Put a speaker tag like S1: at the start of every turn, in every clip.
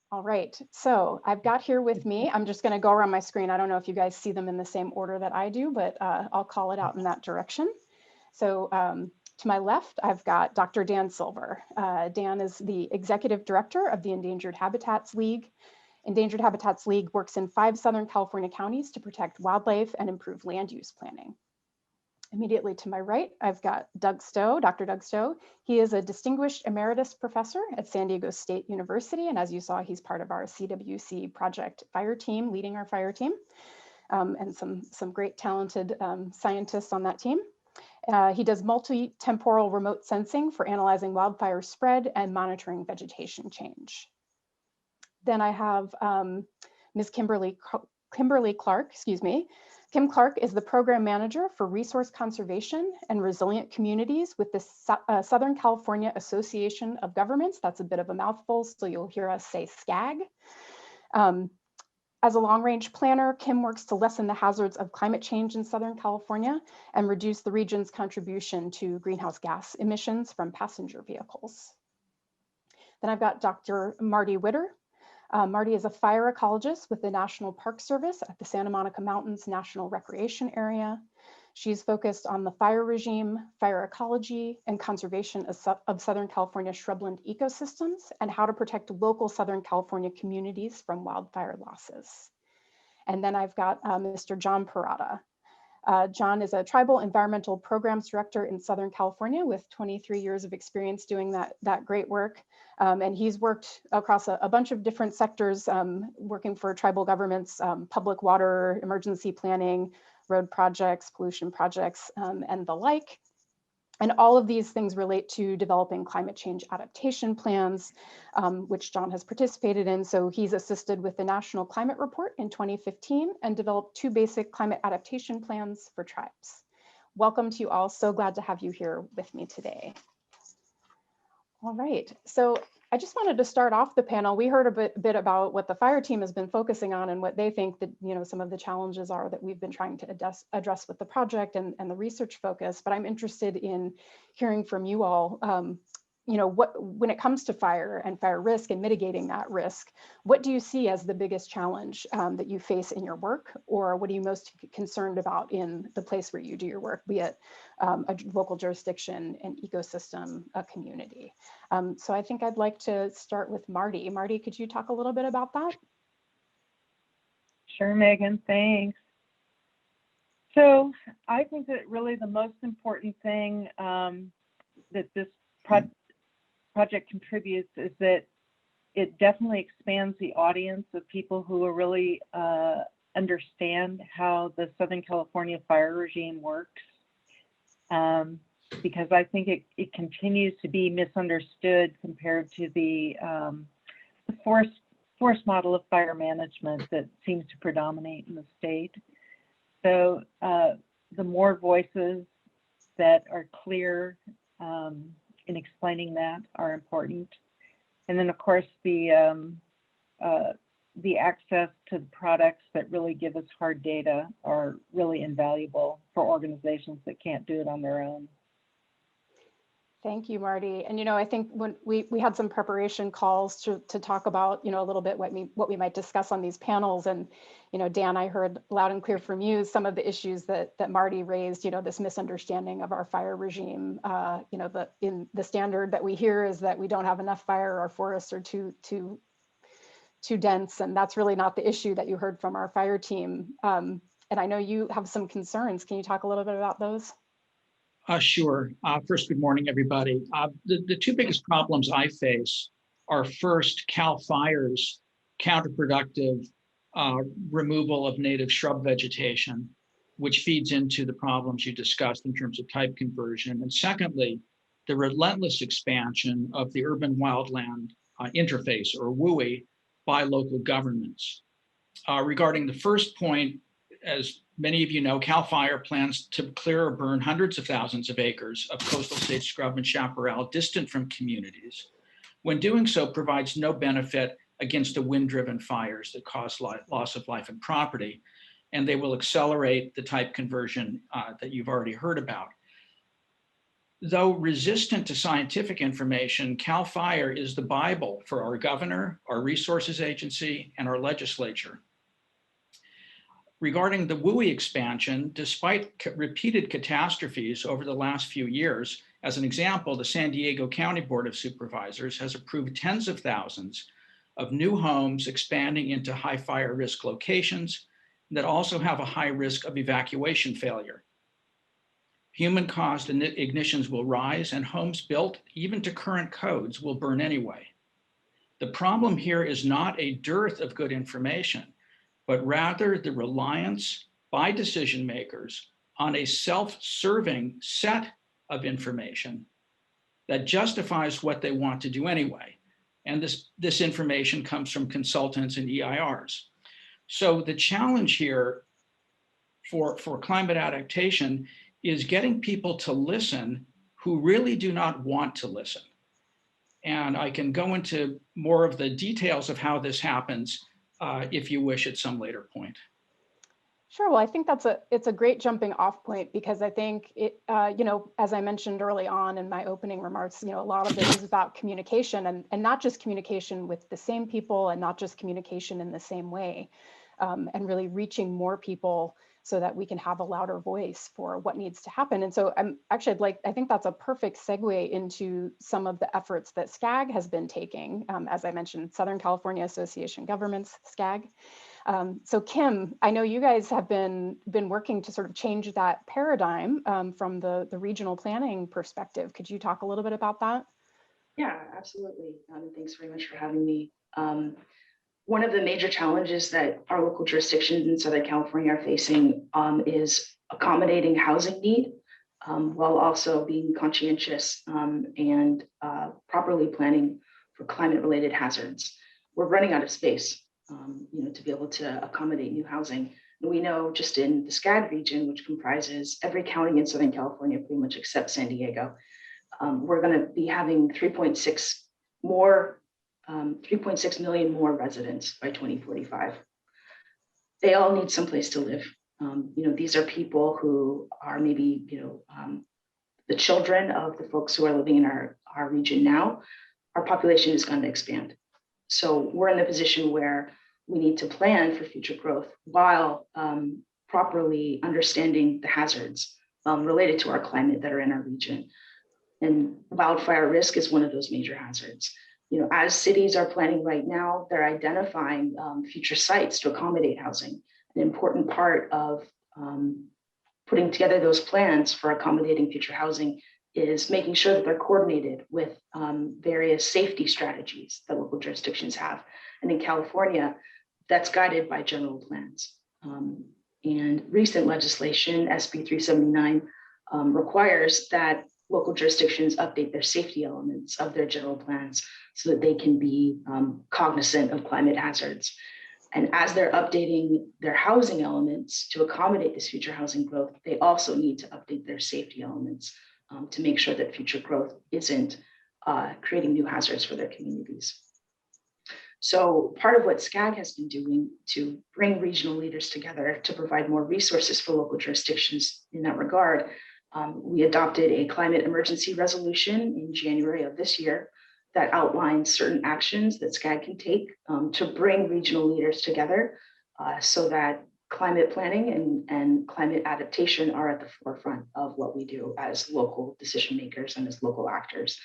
S1: All right, so I've got here with me, I'm just going to go around my screen. I don't know if you guys see them in the same order that I do, but I'll call it out in that direction. So to my left, I've got Dr. Dan Silver. Dan is the Executive Director of the Endangered Habitats League. Endangered Habitats League works in 5 Southern California counties to protect wildlife and improve land use planning. Immediately to my right, I've got Doug Stowe, Dr. Doug Stowe. He is a distinguished emeritus professor at San Diego State University. And as you saw, he's part of our CWC project fire team, leading our fire team, and some great talented scientists on that team. He does multi-temporal remote sensing for analyzing wildfire spread and monitoring vegetation change. Then I have Ms. Kimberly Clark, excuse me. Kim Clark is the program manager for resource conservation and resilient communities with the Southern California Association of Governments. That's a bit of a mouthful, so you'll hear us say SCAG. As a long-range planner, Kim works to lessen the hazards of climate change in Southern California and reduce the region's contribution to greenhouse gas emissions from passenger vehicles. Then I've got Dr. Marty Witter. Marty is a fire ecologist with the National Park Service at the Santa Monica Mountains National Recreation Area. She's focused on the fire regime, fire ecology, and conservation of Southern California shrubland ecosystems and how to protect local Southern California communities from wildfire losses. And then I've got Mr. John Parada. John is a tribal environmental programs director in Southern California with 23 years of experience doing that great work. And he's worked across a bunch of different sectors, working for tribal governments, public water, emergency planning, road projects, pollution projects, and the like. And all of these things relate to developing climate change adaptation plans, which John has participated in. So he's assisted with the National Climate Report in 2015 and developed 2 basic climate adaptation plans for tribes. Welcome to you all. So glad to have you here with me today. All right, so I just wanted to start off the panel. We heard a bit about what the fire team has been focusing on and what they think that, some of the challenges are that we've been trying to address with the project and the research focus, but I'm interested in hearing from you all, when it comes to fire and fire risk and mitigating that risk, what do you see as the biggest challenge that you face in your work, or what are you most concerned about in the place where you do your work, be it a local jurisdiction, an ecosystem, a community? So I think I'd like to start with Marty. Marty, could you talk a little bit about that?
S2: Sure, Megan, thanks. So I think that really the most important thing that this project contributes is that it definitely expands the audience of people who will really understand how the Southern California fire regime works, because I think it continues to be misunderstood compared to the force model of fire management that seems to predominate in the state. So the more voices that are clear in explaining that are important. And then of course the access to the products that really give us hard data are really invaluable for organizations that can't do it on their own.
S1: Thank you, Marty. And I think when we had some preparation calls to talk about a little bit what we might discuss on these panels, and Dan, I heard loud and clear from you some of the issues that Marty raised. This misunderstanding of our fire regime. The standard that we hear is that we don't have enough fire, our forests are too dense, and that's really not the issue that you heard from our fire team. And I know you have some concerns. Can you talk a little bit about those?
S3: Sure. First, good morning, everybody. The 2 biggest problems I face are, first, CAL FIRE's counterproductive removal of native shrub vegetation, which feeds into the problems you discussed in terms of type conversion. And secondly, the relentless expansion of the urban wildland interface, or WUI, by local governments. Regarding the first point, as many of you know, CAL FIRE plans to clear or burn hundreds of thousands of acres of coastal state scrub and chaparral distant from communities. When doing so, provides no benefit against the wind-driven fires that cause loss of life and property, and they will accelerate the type conversion that you've already heard about. Though resistant to scientific information, CAL FIRE is the Bible for our governor, our resources agency, and our legislature. Regarding the WUI expansion, despite repeated catastrophes over the last few years, as an example, the San Diego County Board of Supervisors has approved tens of thousands of new homes expanding into high fire risk locations that also have a high risk of evacuation failure. Human-caused ignitions will rise, and homes built even to current codes will burn anyway. The problem here is not a dearth of good information, but rather the reliance by decision makers on a self-serving set of information that justifies what they want to do anyway. And this information comes from consultants and EIRs. So the challenge here for climate adaptation is getting people to listen who really do not want to listen. And I can go into more of the details of how this happens if you wish at some later point.
S1: Sure. Well, I think it's a great jumping off point, because I think it, as I mentioned early on in my opening remarks, a lot of this is about communication, and not just communication with the same people, and not just communication in the same way, and really reaching more people so that we can have a louder voice for what needs to happen. And so I think that's a perfect segue into some of the efforts that SCAG has been taking. As I mentioned, Southern California Association of Governments, SCAG. So Kim, I know you guys have been working to sort of change that paradigm from the regional planning perspective. Could you talk a little bit about that?
S4: Yeah, absolutely. Thanks very much for having me. One of the major challenges that our local jurisdictions in Southern California are facing is accommodating housing need while also being conscientious and properly planning for climate-related hazards. We're running out of space, to be able to accommodate new housing. And we know just in the SCAG region, which comprises every county in Southern California, pretty much except San Diego, we're going to be having 3.6 million more residents by 2045. They all need someplace to live. These are people who are maybe, the children of the folks who are living in our region now. Our population is going to expand. So we're in the position where we need to plan for future growth while properly understanding the hazards related to our climate that are in our region. And wildfire risk is one of those major hazards. As cities are planning right now, they're identifying future sites to accommodate housing. An important part of putting together those plans for accommodating future housing is making sure that they're coordinated with various safety strategies that local jurisdictions have. And in California, that's guided by general plans. And recent legislation, SB 379, requires that local jurisdictions update their safety elements of their general plans so that they can be cognizant of climate hazards. And as they're updating their housing elements to accommodate this future housing growth, they also need to update their safety elements to make sure that future growth isn't creating new hazards for their communities. So part of what SCAG has been doing to bring regional leaders together to provide more resources for local jurisdictions in that regard, we adopted a climate emergency resolution in January of this year that outlines certain actions that SCAG can take to bring regional leaders together so that climate planning and climate adaptation are at the forefront of what we do as local decision makers and as local actors.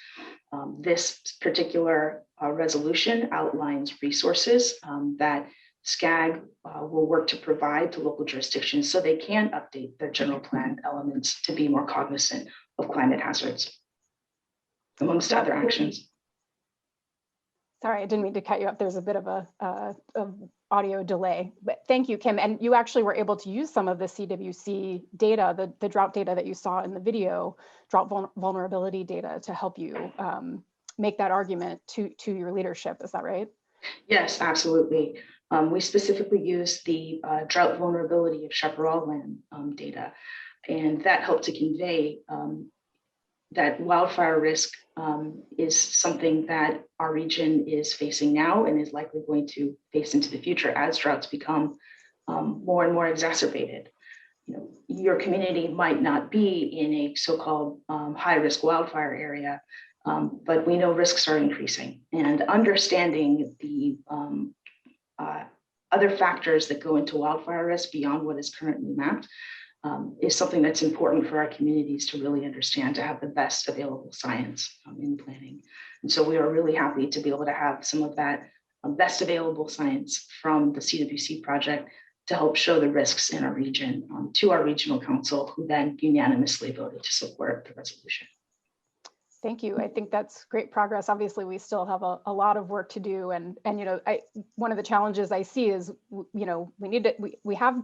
S4: This particular resolution outlines resources that SCAG will work to provide to local jurisdictions so they can update their general plan elements to be more cognizant of climate hazards, amongst other actions.
S1: Sorry, I didn't mean to cut you up. There's a bit of a audio delay, but thank you, Kim. And you actually were able to use some of the CWC data, the drought data that you saw in the video, drought vulnerability data, to help you make that argument to your leadership. Is that right?
S4: Yes, absolutely. We specifically used the drought vulnerability of chaparral land data, and that helped to convey that wildfire risk is something that our region is facing now and is likely going to face into the future as droughts become more and more exacerbated. your community might not be in a so-called high-risk wildfire area, but we know risks are increasing, and understanding the other factors that go into wildfire risk beyond what is currently mapped is something that's important for our communities to really understand, to have the best available science in planning. And so we are really happy to be able to have some of that best available science from the CWC project to help show the risks in our region to our regional council, who then unanimously voted to support the resolution.
S1: Thank you. I think that's great progress. Obviously, we still have a lot of work to do, and one of the challenges I see is we have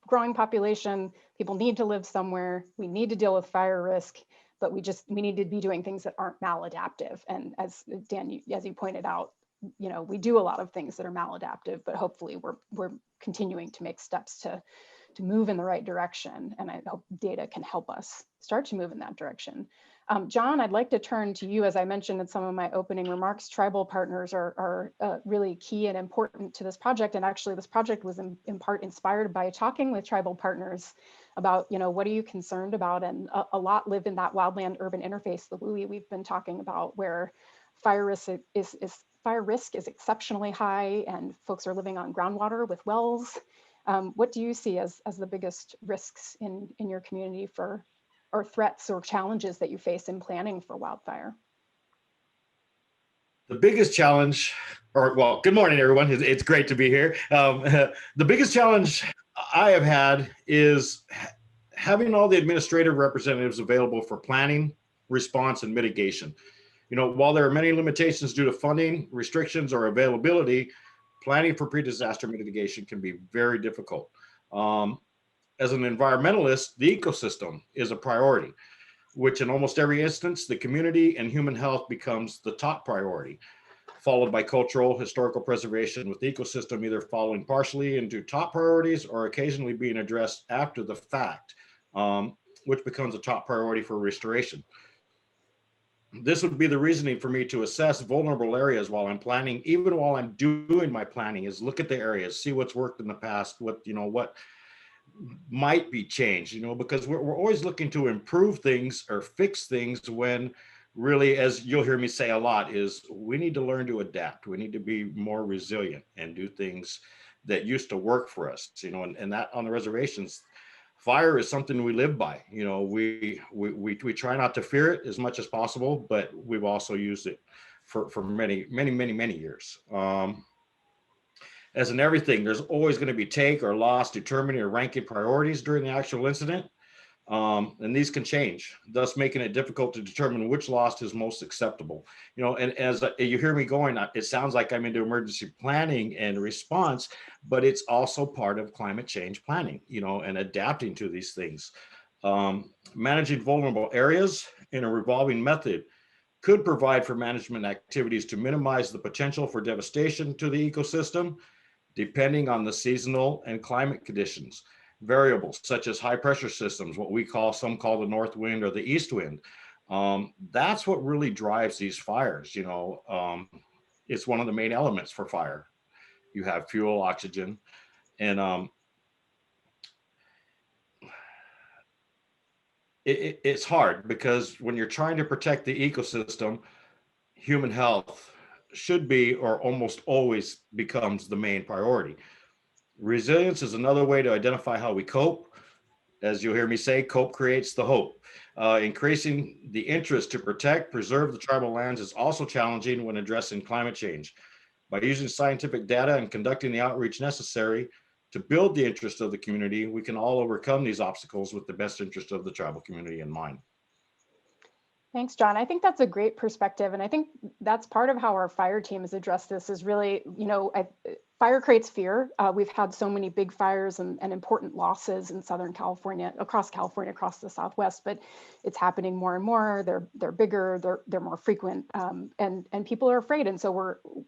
S1: growing population. People need to live somewhere. We need to deal with fire risk, but we need to be doing things that aren't maladaptive. And as Dan, as you pointed out, we do a lot of things that are maladaptive, but hopefully we're continuing to make steps to move in the right direction. And I hope data can help us start to move in that direction. John, I'd like to turn to you. As I mentioned in some of my opening remarks, tribal partners are really key and important to this project. And actually this project was in part inspired by talking with tribal partners about, what are you concerned about? And a lot live in that wildland urban interface, the WUI we've been talking about, where fire risk is exceptionally high and folks are living on groundwater with wells. What do you see as the biggest risks in your community or threats or challenges that you face in planning for wildfire?
S5: The biggest challenge, good morning, everyone. It's great to be here. The biggest challenge I have had is having all the administrative representatives available for planning, response, and mitigation. While there are many limitations due to funding, restrictions, or availability, planning for pre-disaster mitigation can be very difficult. As an environmentalist, the ecosystem is a priority, which in almost every instance, the community and human health becomes the top priority, followed by cultural, historical preservation, with the ecosystem either falling partially into top priorities or occasionally being addressed after the fact, which becomes a top priority for restoration. This would be the reasoning for me to assess vulnerable areas while I'm planning, even while I'm doing my planning, is look at the areas, see what's worked in the past, what might be changed, because we're always looking to improve things or fix things, when really, as you'll hear me say a lot, is we need to learn to adapt. We need to be more resilient and do things that used to work for us, and that on the reservations, fire is something we live by. We try not to fear it as much as possible, but we've also used it for many years. As in everything, there's always going to be take or loss, determining or ranking priorities during the actual incident. And these can change, thus making it difficult to determine which loss is most acceptable. And as you hear me going, it sounds like I'm into emergency planning and response, but it's also part of climate change planning, and adapting to these things. Managing vulnerable areas in a revolving method could provide for management activities to minimize the potential for devastation to the ecosystem, depending on the seasonal and climate conditions. Variables such as high pressure systems, some call the north wind or the east wind. That's what really drives these fires. It's one of the main elements for fire. You have fuel, oxygen, and it's hard because when you're trying to protect the ecosystem, human health should be, or almost always becomes, the main priority. Resilience is another way to identify how we cope. As you'll hear me say, cope creates the hope. Increasing the interest to protect, preserve the tribal lands is also challenging when addressing climate change. By using scientific data and conducting the outreach necessary to build the interest of the community, we can all overcome these obstacles with the best interest of the tribal community in mind.
S1: Thanks, John. I think that's a great perspective. And I think that's part of how our fire team has addressed this, is really, fire creates fear. We've had so many big fires and important losses in Southern California, across the Southwest, but it's happening more and more. They're bigger, they're more frequent, and people are afraid. And so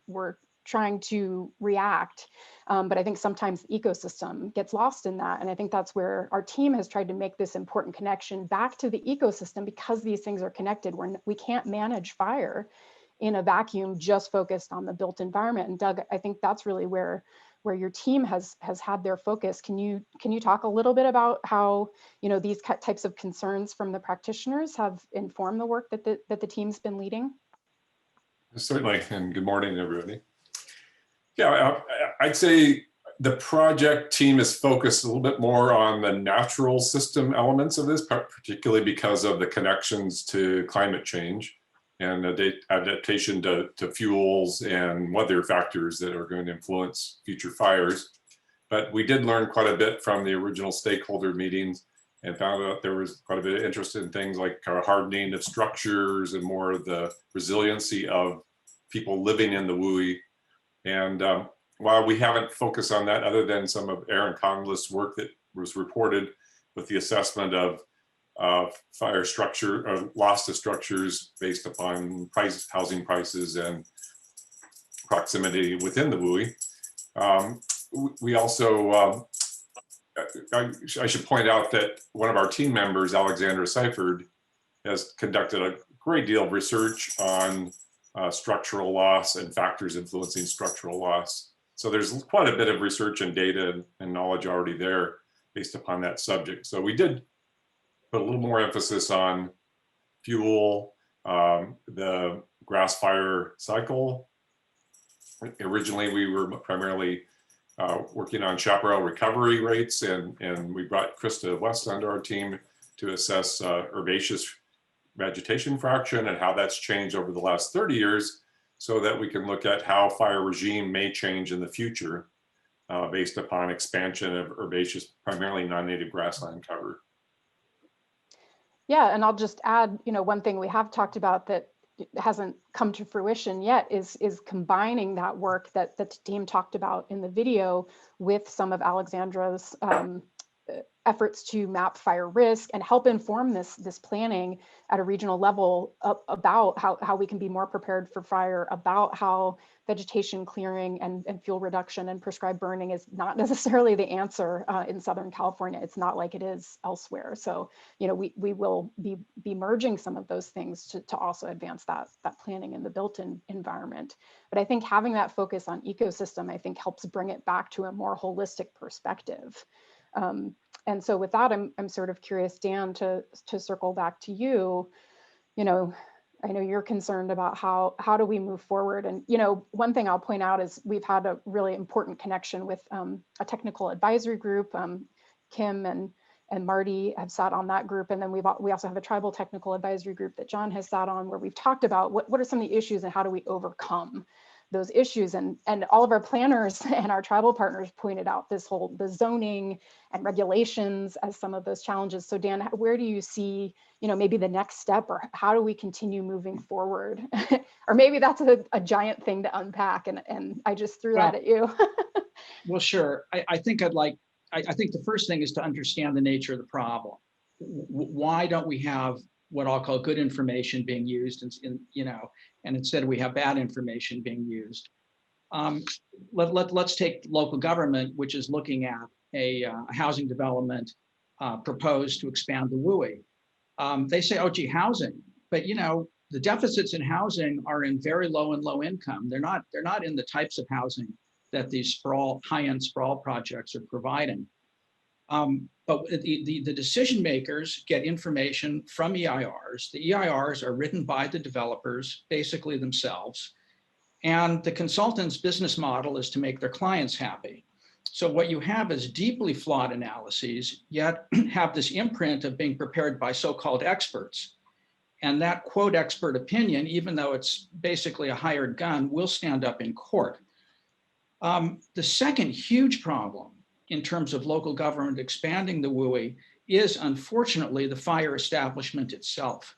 S1: we're trying to react. But I think sometimes the ecosystem gets lost in that. And I think that's where our team has tried to make this important connection back to the ecosystem, because these things are connected. We can't manage fire in a vacuum just focused on the built environment. And Doug, I think that's really where where your team has had their focus. Can you talk a little bit about how, you know, these types of concerns from the practitioners have informed the work that the team's been leading?
S6: Certainly, and good morning, everybody. Yeah, I'd say the project team is focused a little bit more on the natural system elements of this, particularly because of the connections to climate change and adaptation to fuels and weather factors that are going to influence future fires. But we did learn quite a bit from the original stakeholder meetings and found out there was quite a bit of interest in things like hardening of structures and more of the resiliency of people living in the WUI. And while we haven't focused on that, other than some of Aaron Conleth's work that was reported with the assessment of fire structure or loss to structures based upon housing prices and proximity within the WUI, we also, I should point out that one of our team members, Alexandra Seifert, has conducted a great deal of research on structural loss and factors influencing structural loss. So there's quite a bit of research and data and knowledge already there based upon that subject. So we did put a little more emphasis on fuel, the grass fire cycle. Originally, we were primarily working on chaparral recovery rates, and we brought Krista West onto our team to assess herbaceous vegetation fraction and how that's changed over the last 30 years so that we can look at how fire regime may change in the future based upon expansion of herbaceous, primarily non-native grassland cover.
S1: Yeah, and I'll just add, you know, one thing we have talked about that hasn't come to fruition yet is combining that work that the team talked about in the video with some of Alexandra's efforts to map fire risk and help inform this planning at a regional level about how we can be more prepared for fire, about how vegetation clearing and fuel reduction and prescribed burning is not necessarily the answer in Southern California. It's not like it is elsewhere. So, you know, we will be merging some of those things to also advance that planning in the built-in environment. But I think having that focus on ecosystem, I think helps bring it back to a more holistic perspective. And so with that, I'm sort of curious, Dan, to circle back to you. You know, I know you're concerned about how do we move forward. And, you know, one thing I'll point out is we've had a really important connection with a technical advisory group. Kim and Marty have sat on that group. And then we also have a tribal technical advisory group that John has sat on, where we've talked about what are some of the issues and how do we overcome those issues. And all of our planners and our tribal partners pointed out the zoning and regulations as some of those challenges. So Dan, where do you see, you know, maybe the next step, or how do we continue moving forward? Or maybe that's a giant thing to unpack, and I just threw that at you.
S3: Well, sure. I think I think the first thing is to understand the nature of the problem. Why don't we have what I'll call good information being used and instead we have bad information being used? Let's take local government, which is looking at a housing development proposed to expand the WUI. They say, oh, gee, housing, but you know, the deficits in housing are in very low and low income. They're not in the types of housing that these high-end sprawl projects are providing. But the decision makers get information from EIRs. The EIRs are written by the developers, basically themselves. And the consultant's business model is to make their clients happy. So what you have is deeply flawed analyses, yet have this imprint of being prepared by so-called experts. And that quote expert opinion, even though it's basically a hired gun, will stand up in court. The second huge problem in terms of local government expanding the WUI is, unfortunately, the fire establishment itself.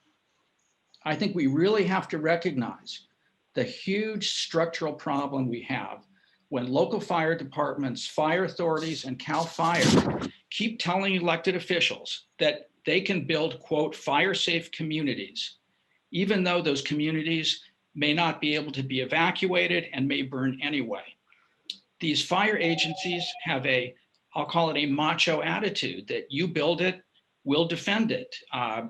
S3: I think we really have to recognize the huge structural problem we have when local fire departments, fire authorities, and CAL FIRE keep telling elected officials that they can build, quote, fire-safe communities, even though those communities may not be able to be evacuated and may burn anyway. These fire agencies have I'll call it a macho attitude that you build it, we'll defend it.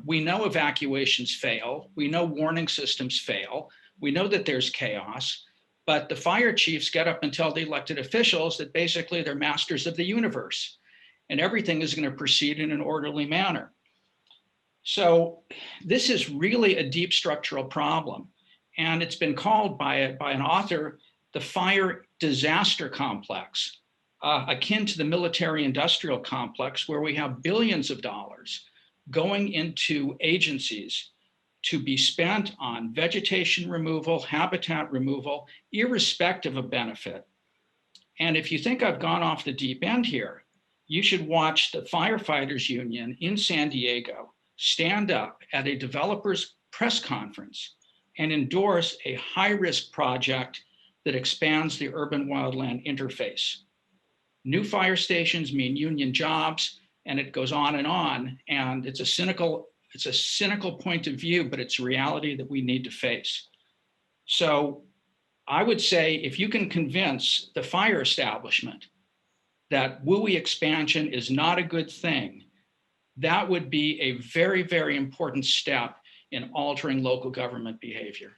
S3: We know evacuations fail. We know warning systems fail. We know that there's chaos. But the fire chiefs get up and tell the elected officials that basically they're masters of the universe and everything is going to proceed in an orderly manner. So this is really a deep structural problem. And it's been called by an author, the fire disaster complex, akin to the military industrial complex, where we have billions of dollars going into agencies to be spent on vegetation removal, habitat removal, irrespective of benefit. And if you think I've gone off the deep end here, you should watch the firefighters union in San Diego stand up at a developer's press conference and endorse a high-risk project that expands the urban wildland interface. New fire stations mean union jobs, and it goes on. And it's a cynical point of view, but it's a reality that we need to face. So I would say if you can convince the fire establishment that WUI expansion is not a good thing, that would be a very, very important step in altering local government behavior.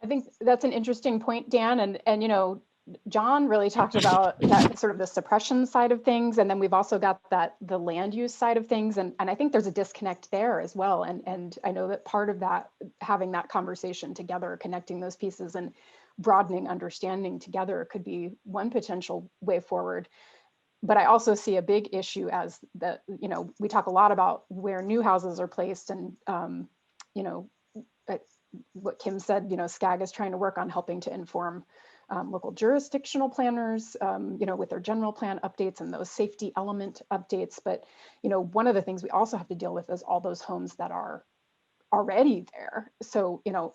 S1: I think that's an interesting point, Dan. And you know, John really talked about that sort of the suppression side of things. And then we've also got the land use side of things. And I think there's a disconnect there as well. And I know that part of that, having that conversation together, connecting those pieces and broadening understanding together could be one potential way forward. But I also see a big issue as you know, we talk a lot about where new houses are placed and, you know, what Kim said, you know, SCAG is trying to work on helping to inform local jurisdictional planners, you know, with their general plan updates and those safety element updates. But, you know, one of the things we also have to deal with is all those homes that are already there. So, you know,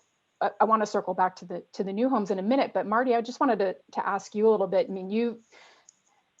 S1: I want to circle back to the new homes in a minute, but Marty, I just wanted to ask you a little bit. I mean,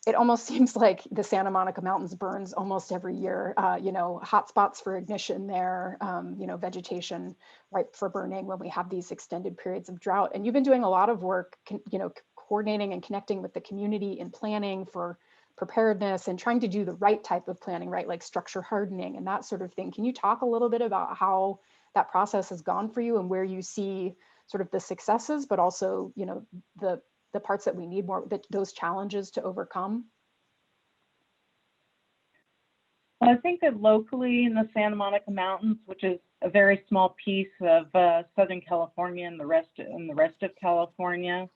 S1: it almost seems like the Santa Monica Mountains burns almost every year, you know, hotspots for ignition there, you know, vegetation ripe for burning when we have these extended periods of drought. And you've been doing a lot of work, you know, coordinating and connecting with the community in planning for preparedness and trying to do the right type of planning, right? Like structure hardening and that sort of thing. Can you talk a little bit about how that process has gone for you and where you see sort of the successes, but also, you know, the parts that we need more, those challenges to overcome?
S2: Well, I think that locally in the Santa Monica Mountains, which is a very small piece of Southern California and the rest of California,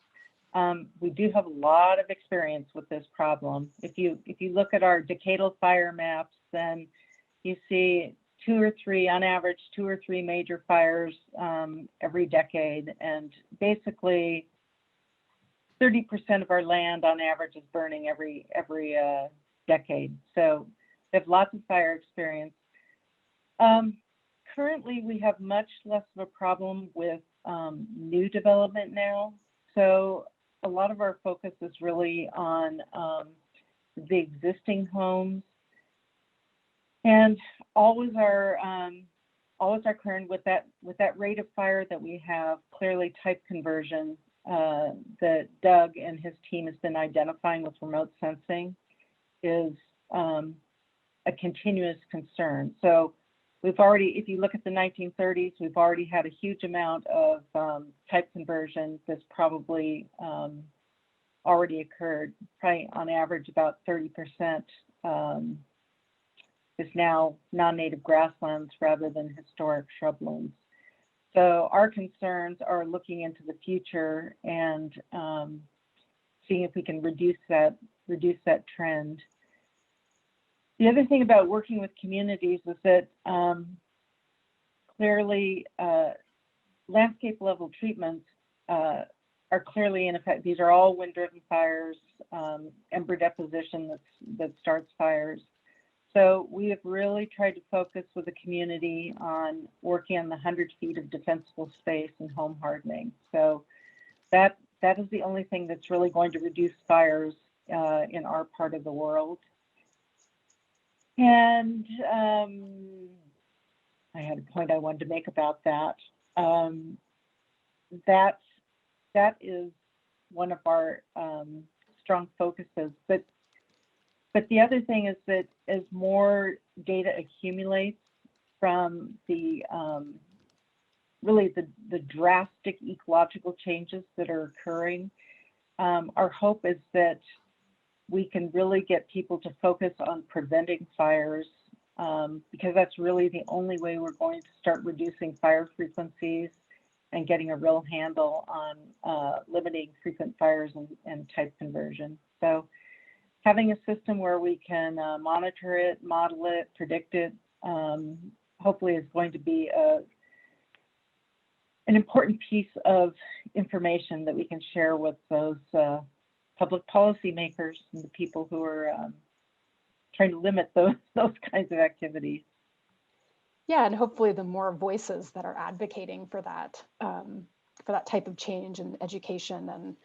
S2: we do have a lot of experience with this problem. If you look at our decadal fire maps, then you see on average, two or three major fires every decade, and basically 30% of our land on average is burning every decade. So we have lots of fire experience. Currently, we have much less of a problem with new development now. So a lot of our focus is really on the existing homes, and always our current with that rate of fire that we have. Clearly, type conversion that Doug and his team has been identifying with remote sensing is a continuous concern. So we've already, if you look at the 1930s, we've already had a huge amount of type conversion that's probably already occurred. Probably on average about 30% is now non-native grasslands rather than historic shrublands. So our concerns are looking into the future and seeing if we can reduce that trend. The other thing about working with communities is that clearly landscape level treatments are clearly in effect. These are all wind-driven fires, ember deposition that starts fires. So we have really tried to focus with the community on working on the 100 feet of defensible space and home hardening. So that is the only thing that's really going to reduce fires in our part of the world. And I had a point I wanted to make about that. That is one of our strong focuses. But the other thing is that as more data accumulates from the really the drastic ecological changes that are occurring. Our hope is that we can really get people to focus on preventing fires, because that's really the only way we're going to start reducing fire frequencies and getting a real handle on limiting frequent fires and type conversion. So having a system where we can monitor it, model it, predict it, hopefully is going to be an important piece of information that we can share with those public policy makers and the people who are trying to limit those kinds of activities.
S1: Yeah, and hopefully the more voices that are advocating for that type of change and education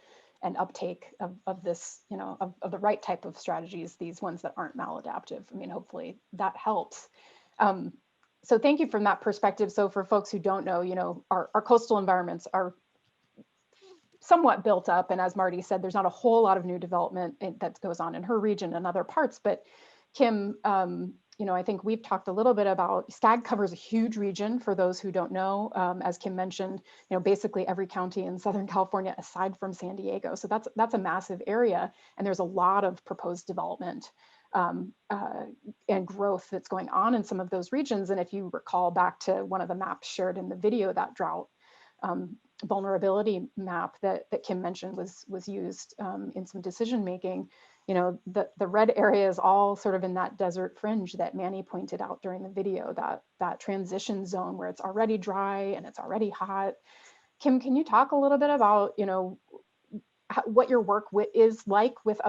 S1: and uptake of this, you know, of the right type of strategies, these ones that aren't maladaptive. I mean, hopefully that helps. So thank you from that perspective. So for folks who don't know, you know, our coastal environments are somewhat built up. And as Marty said, there's not a whole lot of new development that goes on in her region and other parts. But Kim, you know, I think we've talked a little bit about SCAG covers a huge region for those who don't know. As Kim mentioned, you know, basically every county in Southern California aside from San Diego. So that's a massive area. And there's a lot of proposed development and growth that's going on in some of those regions. And if you recall back to one of the maps shared in the video, that drought vulnerability map that Kim mentioned was used in some decision making. You know, the red area is all sort of in that desert fringe that Manny pointed out during the video, that transition zone where it's already dry and it's already hot. Kim, can you talk a little bit about, you know, what your work is like with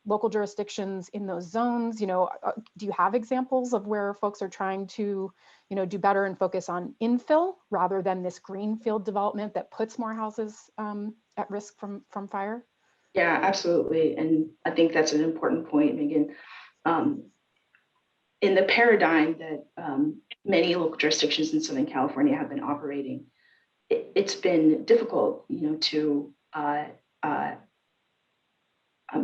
S1: local jurisdictions in those zones? You know, do you have examples of where folks are trying to, you know, do better and focus on infill rather than this greenfield development that puts more houses at risk from fire?
S4: Yeah, absolutely. And I think that's an important point, Megan. In the paradigm that many local jurisdictions in Southern California have been operating, it's been difficult, you know, to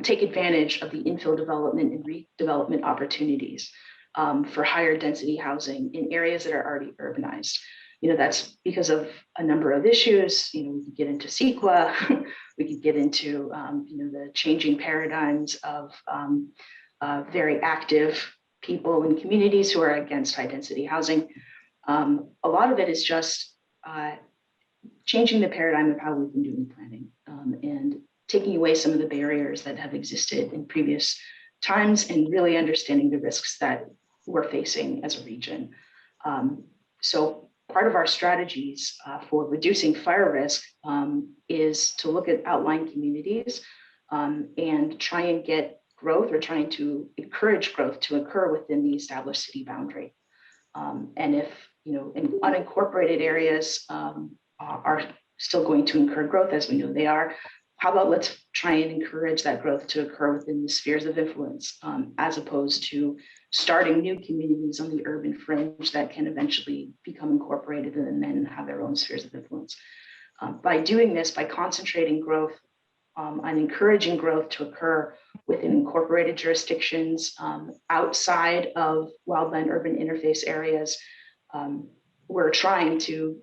S4: take advantage of the infill development and redevelopment opportunities for higher density housing in areas that are already urbanized. You know, that's because of a number of issues. You know, we could get into CEQA, we could get into, you know, the changing paradigms of very active people and communities who are against high density housing. A lot of it is just changing the paradigm of how we've been doing planning and taking away some of the barriers that have existed in previous times and really understanding the risks that we're facing as a region. So part of our strategies for reducing fire risk is to look at outlying communities and try and get growth or trying to encourage growth to occur within the established city boundary. And if, you know, in unincorporated areas are still going to incur growth, as we know they are, how about let's try and encourage that growth to occur within the spheres of influence, as opposed to starting new communities on the urban fringe that can eventually become incorporated and then have their own spheres of influence. By doing this, by concentrating growth on encouraging growth to occur within incorporated jurisdictions outside of wildland urban interface areas, we're trying to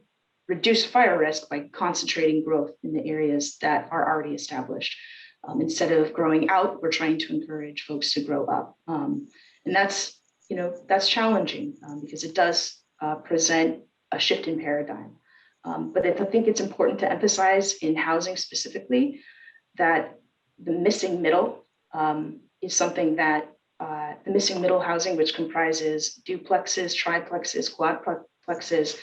S4: reduce fire risk by concentrating growth in the areas that are already established. Instead of growing out, we're trying to encourage folks to grow up. And that's, you know, that's challenging because it does present a shift in paradigm. But I think it's important to emphasize in housing specifically that the missing middle is something that the missing middle housing, which comprises duplexes, triplexes, quadplexes,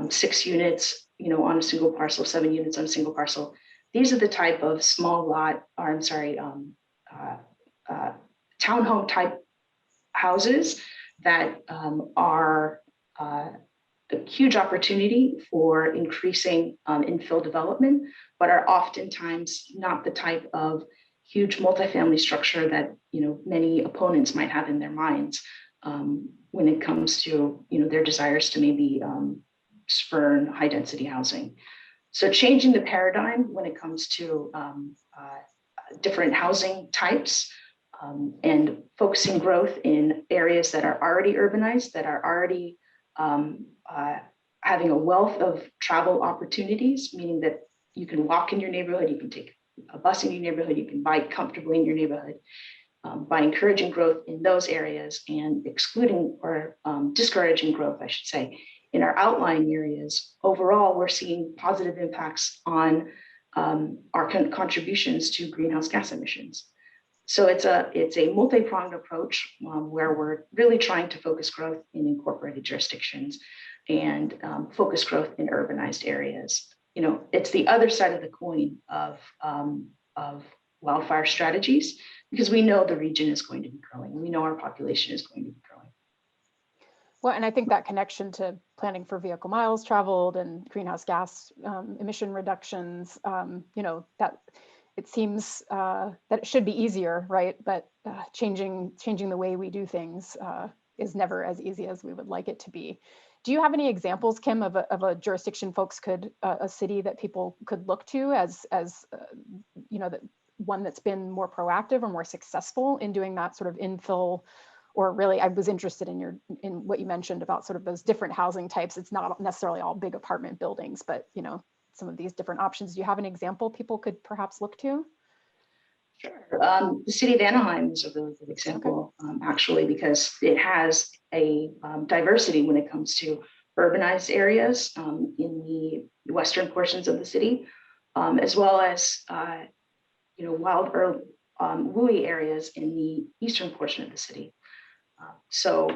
S4: 6 units, you know, on a single parcel, 7 units on a single parcel. These are the type of small lot, or I'm sorry, townhome type houses that are a huge opportunity for increasing infill development, but are oftentimes not the type of huge multifamily structure that, you know, many opponents might have in their minds when it comes to, you know, their desires to maybe spurn high density housing. So changing the paradigm when it comes to different housing types and focusing growth in areas that are already urbanized, that are already having a wealth of travel opportunities, meaning that you can walk in your neighborhood, you can take a bus in your neighborhood, you can bike comfortably in your neighborhood. By encouraging growth in those areas and excluding or discouraging growth, I should say, in our outlying areas, overall, we're seeing positive impacts on our contributions to greenhouse gas emissions. So it's a multi-pronged approach where we're really trying to focus growth in incorporated jurisdictions and focus growth in urbanized areas. You know, it's the other side of the coin of wildfire strategies, because we know the region is going to be growing. We know our population is going to be growing.
S1: Well, and I think that connection to planning for vehicle miles traveled and greenhouse gas emission reductions, you know, that it seems that it should be easier, right? But changing the way we do things is never as easy as we would like it to be. Do you have any examples, Kim, of a jurisdiction folks could, a city that people could look to as you know, that one that's been more proactive or more successful in doing that sort of infill? Or really, I was interested in what you mentioned about sort of those different housing types. It's not necessarily all big apartment buildings, but you know, some of these different options. Do you have an example people could perhaps look to?
S4: Sure. The city of Anaheim is a really good example, actually, because it has a diversity when it comes to urbanized areas in the western portions of the city, as well as you know, wild or woolly areas in the eastern portion of the city. So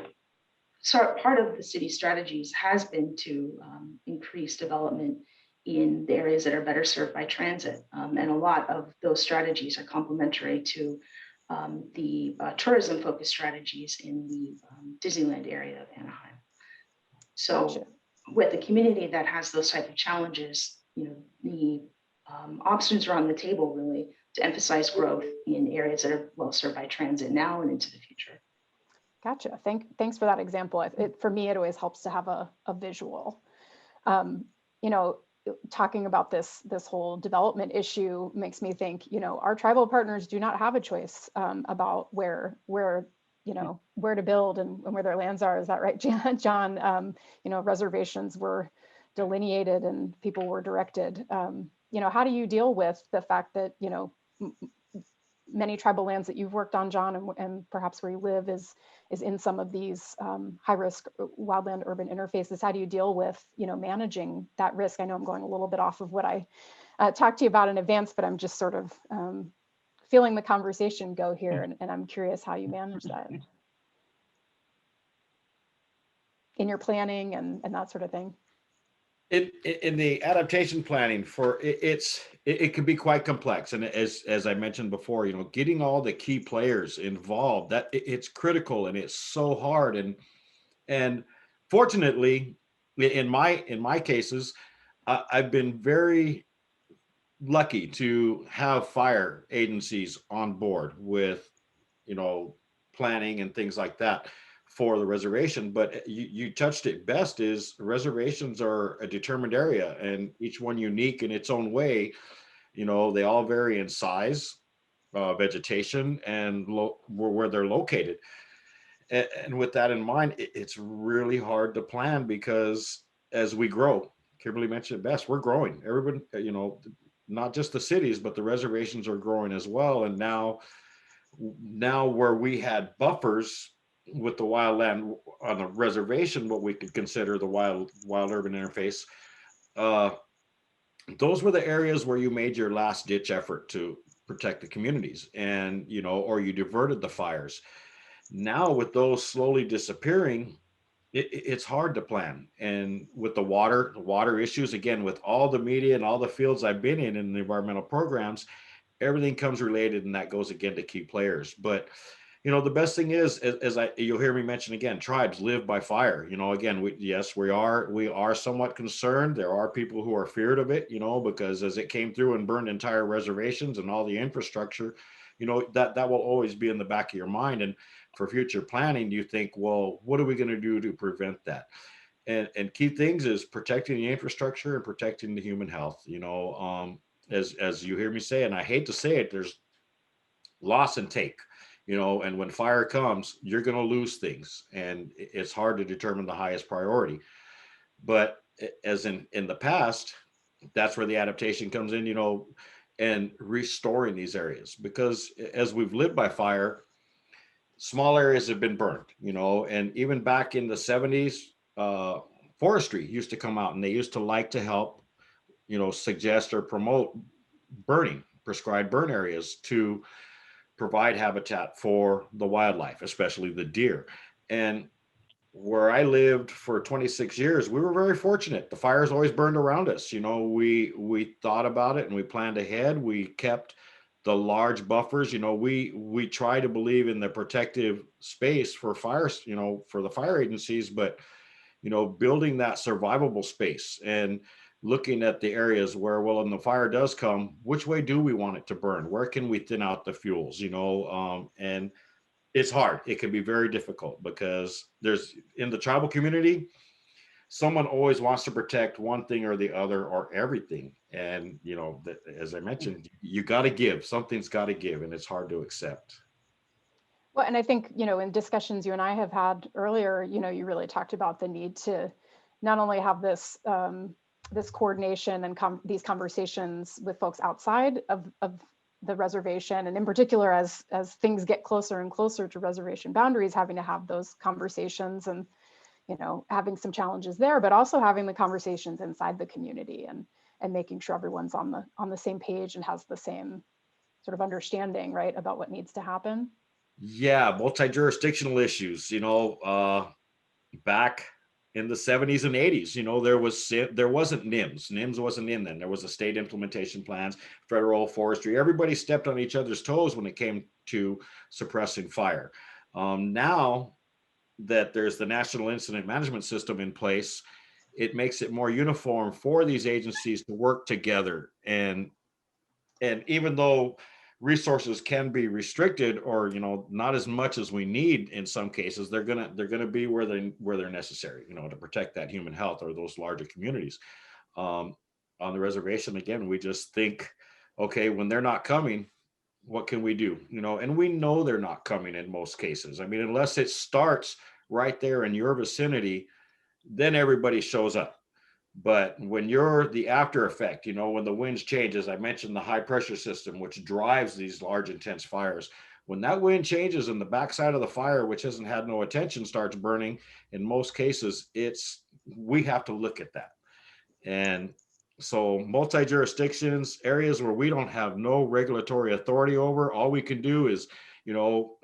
S4: part of the city's strategies has been to increase development in the areas that are better served by transit. And a lot of those strategies are complementary to the tourism focused strategies in the Disneyland area of Anaheim. So
S1: Gotcha.
S4: with a community that has those type of challenges, you know, the options are on the table really to emphasize growth in areas that are well served by transit now and into the future.
S1: Gotcha. Thanks for that example. For me, it always helps to have a visual. You know, talking about this whole development issue makes me think, you know, our tribal partners do not have a choice about where you know, where to build and where their lands are. Is that right, John? You know, reservations were delineated and people were directed. You know, how do you deal with the fact that, you know, many tribal lands that you've worked on, John, and perhaps where you live is in some of these high-risk wildland urban interfaces? How do you deal with, you know, managing that risk? I know I'm going a little bit off of what I talked to you about in advance, but I'm just sort of feeling the conversation go here, and I'm curious how you manage that in your planning and that sort of thing.
S5: In the adaptation planning for it can be quite complex, and as I mentioned before, you know, getting all the key players involved, that it's critical and it's so hard, and fortunately in my cases I've been very lucky to have fire agencies on board with, you know, planning and things like that for the reservation. But you touched it best, is reservations are a determined area and each one unique in its own way. You know, they all vary in size, vegetation, and where they're located. And with that in mind, it's really hard to plan, because as we grow, Kimberly mentioned it best, we're growing. Everybody, you know, not just the cities, but the reservations are growing as well. And now where we had buffers with the wildland on the reservation, what we could consider the wild urban interface, those were the areas where you made your last ditch effort to protect the communities, and, you know, or you diverted the fires. Now with those slowly disappearing, it's hard to plan. And with the water issues, again, with all the media and all the fields I've been in the environmental programs, everything comes related, and that goes again to key players. But you know, the best thing is, you'll hear me mention again, tribes live by fire. You know, again, we are somewhat concerned. There are people who are feared of it, you know, because as it came through and burned entire reservations and all the infrastructure, you know, that will always be in the back of your mind. And for future planning, you think, well, what are we going to do to prevent that? And key things is protecting the infrastructure and protecting the human health. You know, as you hear me say, and I hate to say it, there's loss and take. You know, and when fire comes, you're going to lose things, and it's hard to determine the highest priority. But as in the past, that's where the adaptation comes in, and restoring these areas, because as we've lived by fire, small areas have been burned, and even back in the 70s, forestry used to come out and they used to like to help, suggest or promote prescribed burn areas to provide habitat for the wildlife, especially the deer. And where I lived for 26 years, we were very fortunate. The fires always burned around us. We thought about it and we planned ahead. We kept the large buffers. We try to believe in the protective space for fires, for the fire agencies, but building that survivable space and looking at the areas where, well, when the fire does come, which way do we want it to burn? Where can we thin out the fuels? And it's hard. It can be very difficult because there's, in the tribal community, someone always wants to protect one thing or the other or everything. And, as I mentioned, you got to give, something's got to give, and it's hard to accept.
S1: Well, and I think, in discussions you and I have had earlier, you really talked about the need to not only have this this coordination and these conversations with folks outside of the reservation, and in particular, as things get closer and closer to reservation boundaries, having to have those conversations and, having some challenges there, but also having the conversations inside the community and making sure everyone's on the same page and has the same sort of understanding, right, about what needs to happen.
S5: Yeah, multi-jurisdictional issues, back in the 70s and 80s, there wasn't NIMS. NIMS wasn't in then. There was a state implementation plans, federal forestry. Everybody stepped on each other's toes when it came to suppressing fire. Now that there's the National Incident Management System in place, it makes it more uniform for these agencies to work together. And even though resources can be restricted or not as much as we need in some cases, they're gonna be where they're necessary, to protect that human health or those larger communities. On the reservation, again, we just think, okay, when they're not coming, what can we do? And we know they're not coming in most cases. I mean, unless it starts right there in your vicinity, then everybody shows up. But when you're the after effect, when the winds change, as I mentioned, the high pressure system, which drives these large, intense fires, when that wind changes and the backside of the fire, which hasn't had no attention, starts burning, in most cases, we have to look at that. And so multi-jurisdictions, areas where we don't have no regulatory authority over, all we can do is, you'll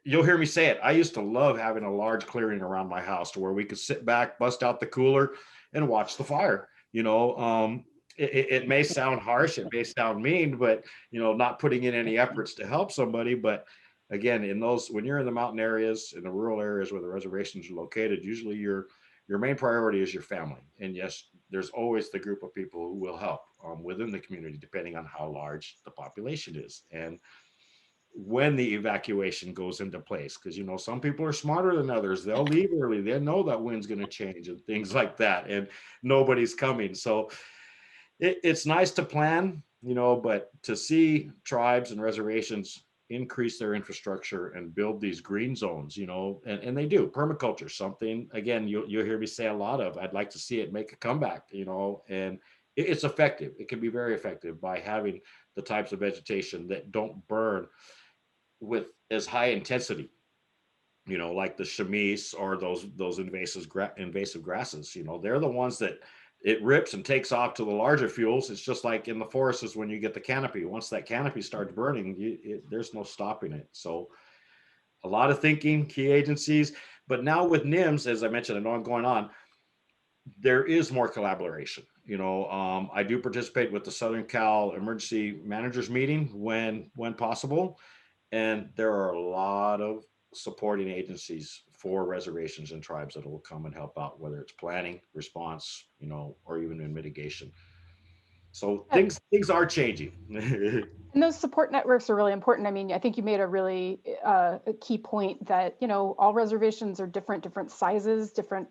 S5: hear me say it. I used to love having a large clearing around my house to where we could sit back, bust out the cooler, and watch the fire. It may sound harsh, it may sound mean, but not putting in any efforts to help somebody. But again, when you're in the mountain areas, in the rural areas where the reservations are located, usually your main priority is your family. And yes, there's always the group of people who will help within the community, depending on how large the population is. And when the evacuation goes into place, because some people are smarter than others, they'll leave early, they know that wind's going to change and things like that, and nobody's coming. So it's nice to plan, but to see tribes and reservations increase their infrastructure and build these green zones, and they do. Permaculture, something, again, you'll hear me say a lot of. I'd like to see it make a comeback, and it's effective. It can be very effective by having the types of vegetation that don't burn with as high intensity, like the chamise or those invasive grasses. They're the ones that it rips and takes off to the larger fuels. It's just like in the forests when you get the canopy. Once that canopy starts burning, there's no stopping it. So a lot of thinking, key agencies. But now with NIMS, as I mentioned, I know I'm going on, there is more collaboration. I do participate with the Southern Cal Emergency Managers Meeting when possible. And there are a lot of supporting agencies for reservations and tribes that will come and help out, whether it's planning, response, or even in mitigation. So things are changing.
S1: And those support networks are really important. I mean, I think you made a really a key point that, all reservations are different sizes, different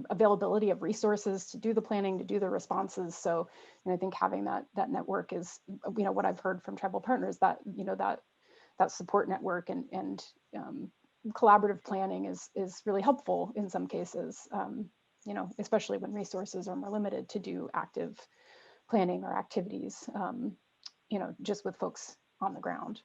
S1: availability of resources to do the planning, to do the responses. So, I think having that network is, what I've heard from tribal partners, that, that support network and collaborative planning is really helpful in some cases. you know, especially when resources are more limited to do active planning or activities, you know, just with folks on the ground.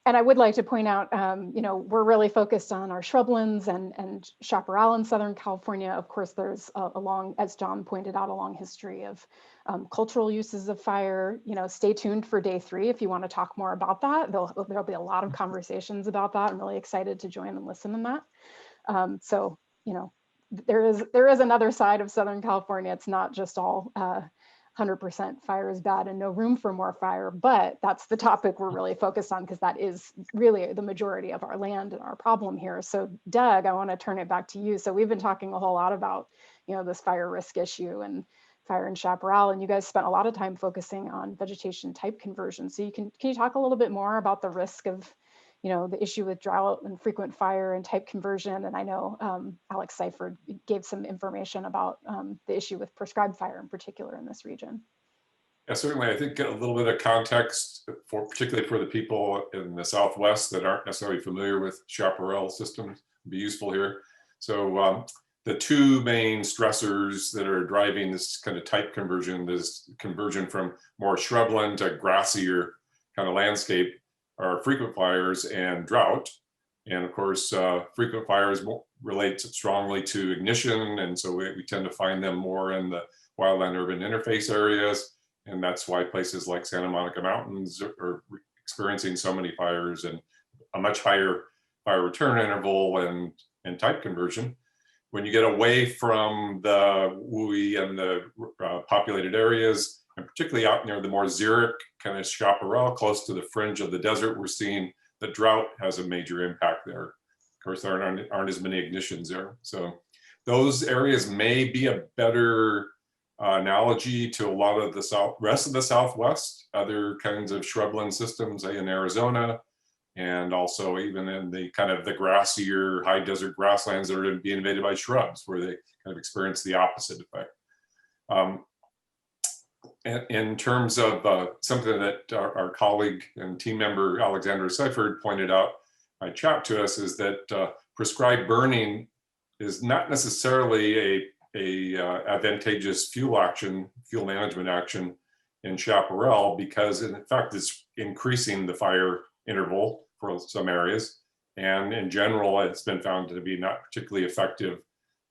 S1: And I would like to point out, you know, we're really focused on our shrublands and chaparral in Southern California. Of course, there's a long, as John pointed out, a long history of cultural uses of fire. You know, stay tuned for day 3 if you want to talk more about that. There'll be a lot of conversations about that. I'm really excited to join and listen in that. So, you know, there is another side of Southern California. It's not just all 100% fire is bad and no room for more fire, but that's the topic we're really focused on because that is really the majority of our land and our problem here. So Doug, I want to turn it back to you. So we've been talking a whole lot about, you know, this fire risk issue and fire in chaparral, and you guys spent a lot of time focusing on vegetation type conversion. So can you talk a little bit more about the risk of, you know, the issue with drought and frequent fire and type conversion? And I know Alex Seifert gave some information about the issue with prescribed fire in particular in this region.
S6: Yeah, certainly. I think a little bit of context, particularly for the people in the Southwest that aren't necessarily familiar with chaparral systems, would be useful here. So the 2 main stressors that are driving this kind of type conversion, this conversion from more shrubland to grassier kind of landscape, are frequent fires and drought. And of course, frequent fires relate strongly to ignition. And so we tend to find them more in the wildland urban interface areas. And that's why places like Santa Monica Mountains are experiencing so many fires and a much higher fire return interval and type conversion. When you get away from the WUI and the populated areas, and particularly out near the more xeric kind of chaparral, close to the fringe of the desert, we're seeing that drought has a major impact there. Of course, there aren't as many ignitions there. So those areas may be a better analogy to a lot of the rest of the Southwest, other kinds of shrubland systems, say in Arizona, and also even in the kind of the grassier high desert grasslands that are being invaded by shrubs, where they kind of experience the opposite effect. In terms of something that our colleague and team member Alexander Seifert pointed out by chat to us is that prescribed burning is not necessarily a advantageous fuel management action in chaparral, because in fact it's increasing the fire interval for some areas, and in general it's been found to be not particularly effective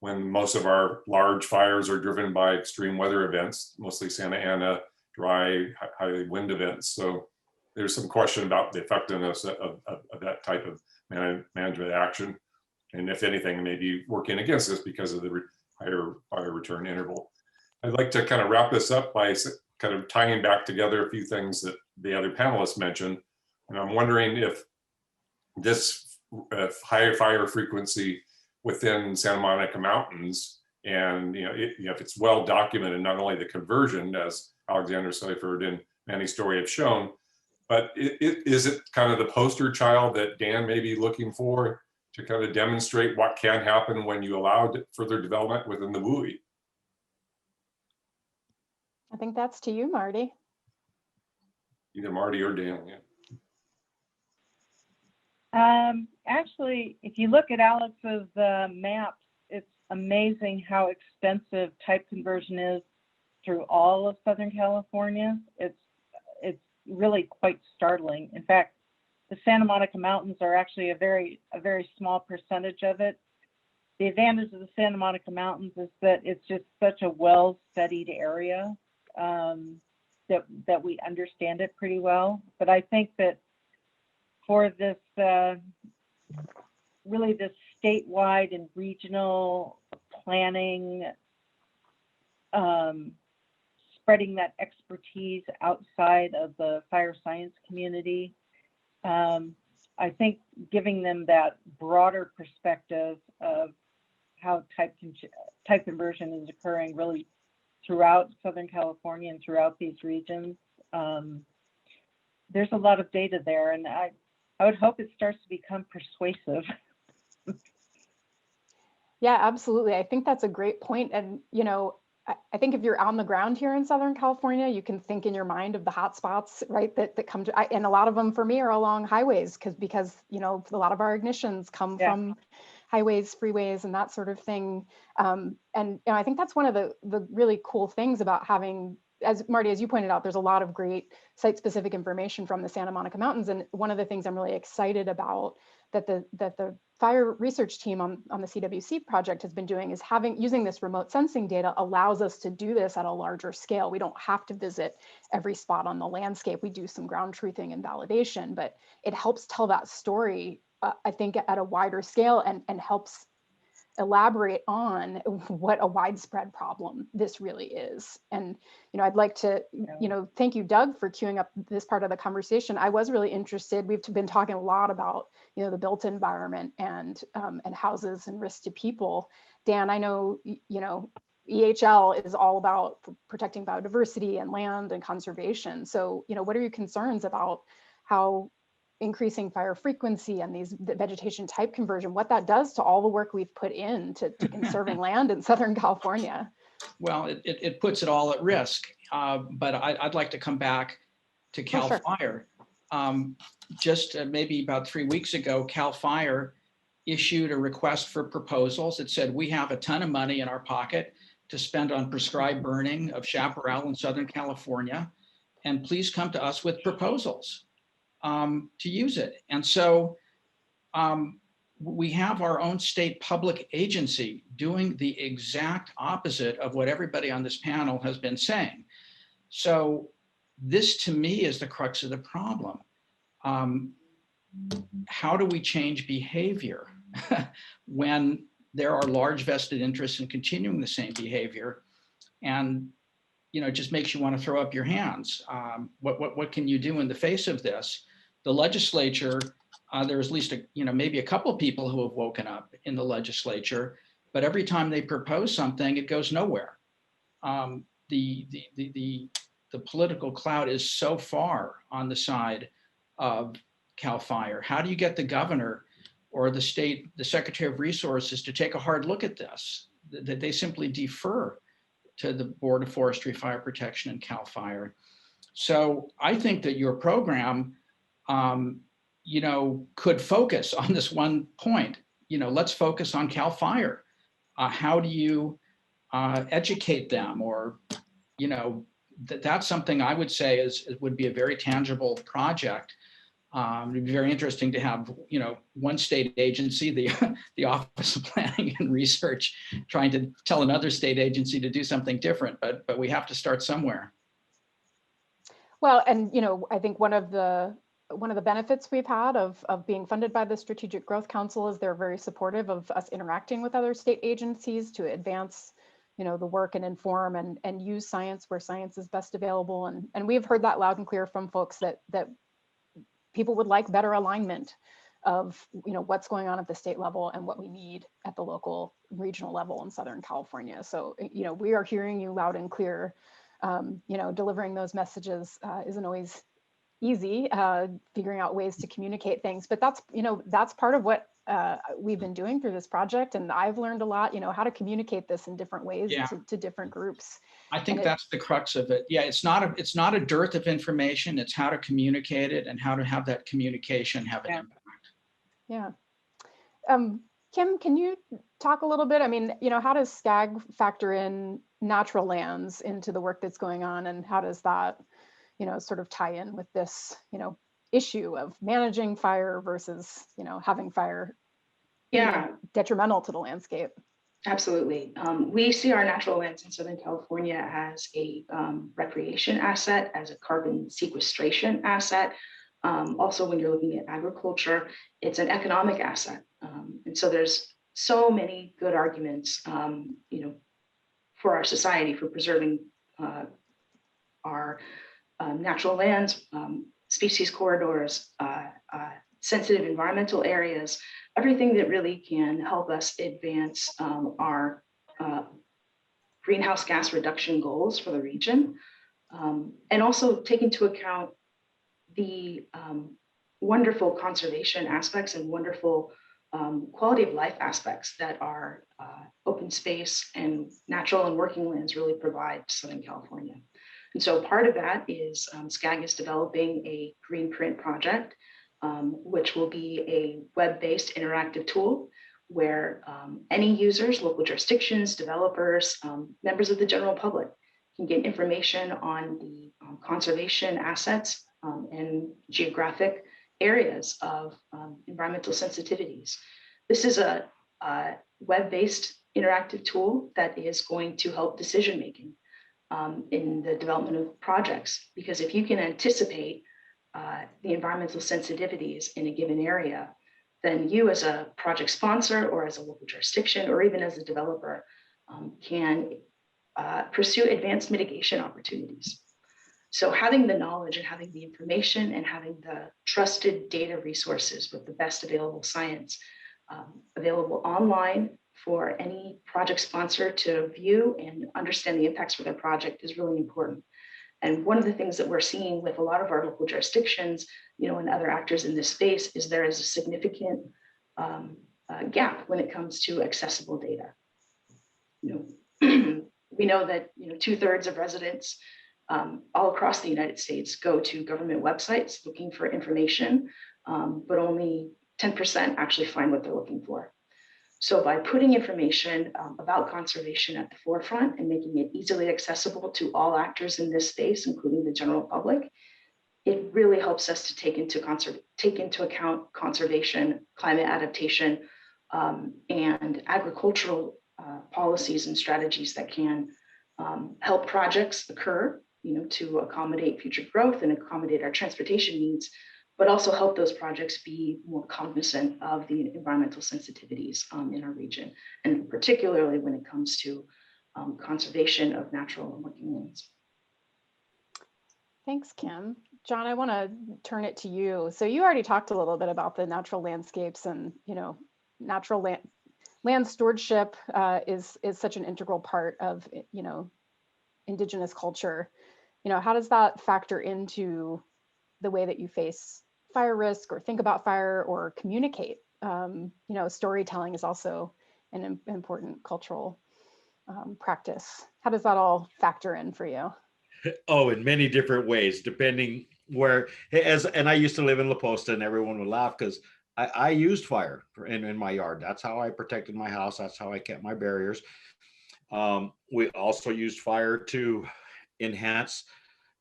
S6: when most of our large fires are driven by extreme weather events, mostly Santa Ana, dry, high wind events. So there's some question about the effectiveness of that type of management action. And if anything, maybe working against this because of the higher fire return interval. I'd like to kind of wrap this up by kind of tying back together a few things that the other panelists mentioned. And I'm wondering if this higher fire frequency within Santa Monica Mountains, and if it's well documented, not only the conversion, as Alexander Seifert and Manny Story have shown, but is it kind of the poster child that Dan may be looking for to kind of demonstrate what can happen when you allow further development within the WUI?
S1: I think that's to you, Marty.
S6: Either Marty or Dan, yeah.
S2: Actually, if you look at Alex's maps, it's amazing how extensive type conversion is through all of Southern California. It's really quite startling. In fact, the Santa Monica Mountains are actually a very small percentage of it. The advantage of the Santa Monica Mountains is that it's just such a well-studied area that we understand it pretty well. But I think that for this, really this statewide and regional planning, spreading that expertise outside of the fire science community, I think giving them that broader perspective of how type conversion is occurring really throughout Southern California and throughout these regions. There's a lot of data there, and I would hope it starts to become persuasive.
S1: Yeah, absolutely. I think that's a great point. And, I think if you're on the ground here in Southern California, you can think in your mind of the hot spots, right, that come to, and a lot of them for me are along highways because a lot of our ignitions come from highways, freeways, and that sort of thing. And I think that's one of the really cool things about having, as Marty, as you pointed out, there's a lot of great site-specific information from the Santa Monica Mountains. And one of the things I'm really excited about that the fire research team on the CWC project has been doing is using this remote sensing data allows us to do this at a larger scale. We don't have to visit every spot on the landscape. We do some ground truthing and validation, but it helps tell that story, I think, at a wider scale and helps elaborate on what a widespread problem this really is. And, I'd like to, thank you, Doug, for queuing up this part of the conversation. I was really interested. We've been talking a lot about, the built environment and houses and risk to people. Dan, I know, EHL is all about protecting biodiversity and land and conservation. So, what are your concerns about how increasing fire frequency and the vegetation type conversion, what that does to all the work we've put in to conserving land in Southern California?
S3: Well, it puts it all at risk. But I'd like to come back to CAL FIRE. Just maybe about 3 weeks ago, CAL FIRE issued a request for proposals. It said, we have a ton of money in our pocket to spend on prescribed burning of chaparral in Southern California, and please come to us with proposals to use it. And so we have our own state public agency doing the exact opposite of what everybody on this panel has been saying. So this, to me, is the crux of the problem. How do we change behavior when there are large vested interests in continuing the same behavior? And it just makes you want to throw up your hands. What can you do in the face of this? The legislature, there's at least maybe a couple of people who have woken up in the legislature, but every time they propose something, it goes nowhere. The political cloud is so far on the side of CAL FIRE. How do you get the governor or the Secretary of Resources to take a hard look at this? That they simply defer to the Board of Forestry, Fire Protection, and CAL FIRE. So I think that your program, could focus on this one point. Let's focus on CAL FIRE. How do you educate them, or that's something I would say would be a very tangible project. It'd be very interesting to have, one state agency, the Office of Planning and Research, trying to tell another state agency to do something different, but we have to start somewhere.
S1: Well, and I think one of the benefits we've had of being funded by the Strategic Growth Council is they're very supportive of us interacting with other state agencies to advance the work and inform and use science where science is best available. And we've heard that loud and clear from folks that people would like better alignment of what's going on at the state level and what we need at the local regional level in Southern California. So we are hearing you loud and clear. Delivering those messages isn't always easy, figuring out ways to communicate things, but that's part of what we've been doing through this project. And I've learned a lot, how to communicate this in different ways to different groups.
S3: I think that's the crux of it. Yeah, it's not a dearth of information. It's how to communicate it and how to have that communication have an impact.
S1: Yeah. Kim, can you talk a little bit? I mean, how does SCAG factor in natural lands into the work that's going on, and how does that, sort of tie in with this, issue of managing fire versus, having fire detrimental to the landscape?
S4: Absolutely. We see our natural lands in Southern California as a recreation asset, as a carbon sequestration asset. Also, when you're looking at agriculture, it's an economic asset. And so there's so many good arguments, for our society for preserving our natural lands, species corridors, sensitive environmental areas, everything that really can help us advance our greenhouse gas reduction goals for the region, and also take into account the wonderful conservation aspects and wonderful quality of life aspects that our open space and natural and working lands really provide to Southern California. And so part of that is SCAG is developing a green print project, which will be a web-based interactive tool where any users, local jurisdictions, developers, members of the general public can get information on the conservation assets and geographic areas of environmental sensitivities. This is a web-based interactive tool that is going to help decision-making in the development of projects, because if you can anticipate the environmental sensitivities in a given area, then you as a project sponsor or as a local jurisdiction or even as a developer can pursue advanced mitigation opportunities. So having the knowledge and having the information and having the trusted data resources with the best available science available online for any project sponsor to view and understand the impacts for their project is really important. And one of the things that we're seeing with a lot of our local jurisdictions, and other actors in this space is there is a significant gap when it comes to accessible data. We know that 2/3 of residents all across the United States go to government websites looking for information, but only 10% actually find what they're looking for. So by putting information about conservation at the forefront and making it easily accessible to all actors in this space, including the general public, it really helps us to take into account conservation, climate adaptation, and agricultural policies and strategies that can help projects occur, to accommodate future growth and accommodate our transportation needs, but also help those projects be more cognizant of the environmental sensitivities in our region, and particularly when it comes to conservation of natural and working lands.
S1: Thanks, Kim. John, I want to turn it to you. So you already talked a little bit about the natural landscapes and, natural land stewardship is such an integral part of, Indigenous culture. How does that factor into the way that you face fire risk or think about fire or communicate? Storytelling is also an important cultural practice. How does that all factor in for you?
S5: Oh, in many different ways, depending where, and I used to live in La Posta, and everyone would laugh because I used fire in my yard. That's how I protected my house. That's how I kept my barriers. We also used fire to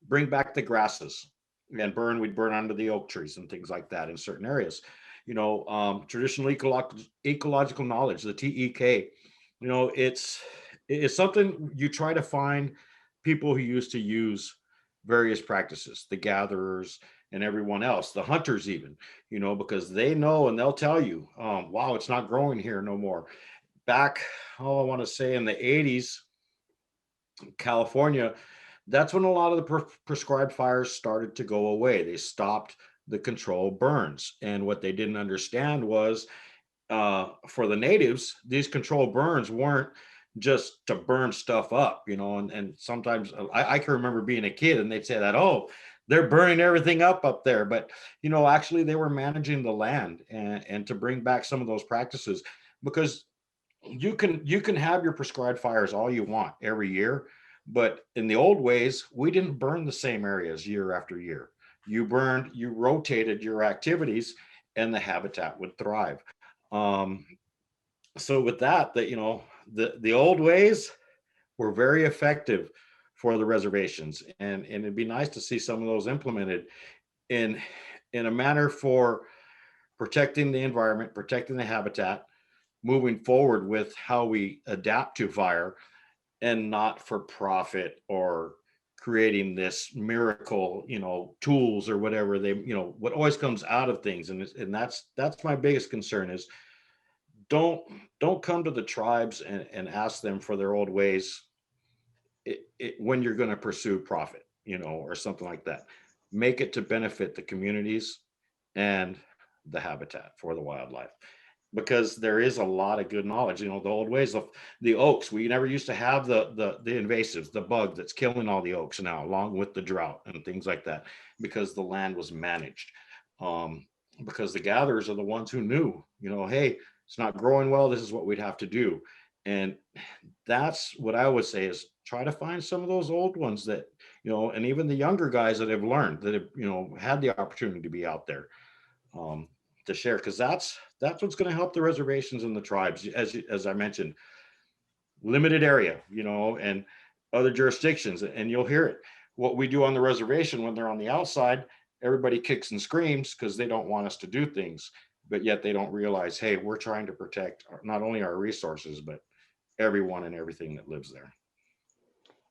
S5: bring back the grasses and we'd burn under the oak trees and things like that in certain areas. Traditional ecological knowledge, the TEK, it's something you try to find people who used to use various practices, the gatherers and everyone else, the hunters even, because they know and they'll tell you, wow, it's not growing here no more. Back, I want to say in the 80s, California, that's when a lot of the prescribed fires started to go away. They stopped the controlled burns. And what they didn't understand was for the natives, these controlled burns weren't just to burn stuff up, and sometimes I can remember being a kid and they'd say that, oh, they're burning everything up there. But, actually they were managing the land and to bring back some of those practices, because you can have your prescribed fires all you want every year. But in the old ways, we didn't burn the same areas year after year. You rotated your activities and the habitat would thrive. So with that, the old ways were very effective for the reservations, and it'd be nice to see some of those implemented in a manner for protecting the environment, protecting the habitat, moving forward with how we adapt to fire, and not for profit or creating this miracle, tools or whatever what always comes out of things. And that's my biggest concern is don't come to the tribes and ask them for their old ways when you're going to pursue profit, or something like that. Make it to benefit the communities and the habitat for the wildlife, because there is a lot of good knowledge. The old ways of the oaks, we never used to have the invasives, the bug that's killing all the oaks now, along with the drought and things like that, because the land was managed. Because the gatherers are the ones who knew, hey, it's not growing well, this is what we'd have to do. And that's what I would say is try to find some of those old ones that, and even the younger guys that have learned, that have, had the opportunity to be out there. to share, because that's what's going to help the reservations and the tribes. As I mentioned, limited area, and other jurisdictions, and you'll hear it. What we do on the reservation when they're on the outside, everybody kicks and screams because they don't want us to do things, but yet they don't realize, hey, we're trying to protect not only our resources, but everyone and everything that lives there.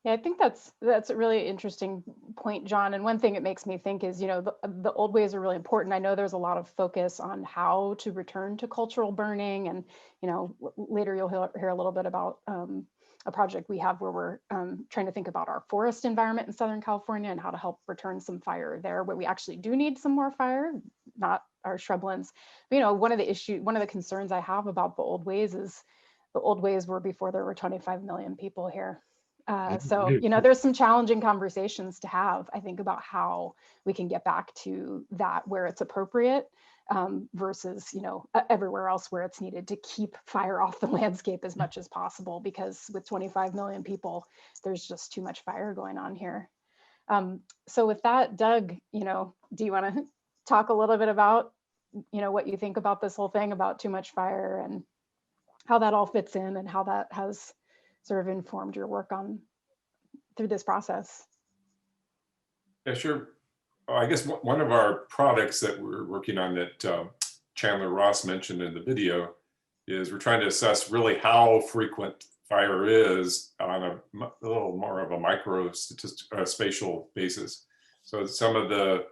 S1: Yeah, I think that's a really interesting point, John. And one thing it makes me think is, the old ways are really important. I know there's a lot of focus on how to return to cultural burning, and later you'll hear a little bit about a project we have where we're trying to think about our forest environment in Southern California and how to help return some fire there, where we actually do need some more fire, not our shrublands. But, one of the concerns I have about the old ways is the old ways were before there were 25 million people here. So, there's some challenging conversations to have, I think, about how we can get back to that where it's appropriate versus, everywhere else where it's needed to keep fire off the landscape as much as possible, because with 25 million people, there's just too much fire going on here. So with that, Doug, do you want to talk a little bit about, what you think about this whole thing about too much fire and how that all fits in and how that has sort of informed your work through this process?
S6: Yeah, sure. I guess one of our products that we're working on that Chandler Ross mentioned in the video is we're trying to assess really how frequent fire is on a little more of a micro spatial basis. So some of the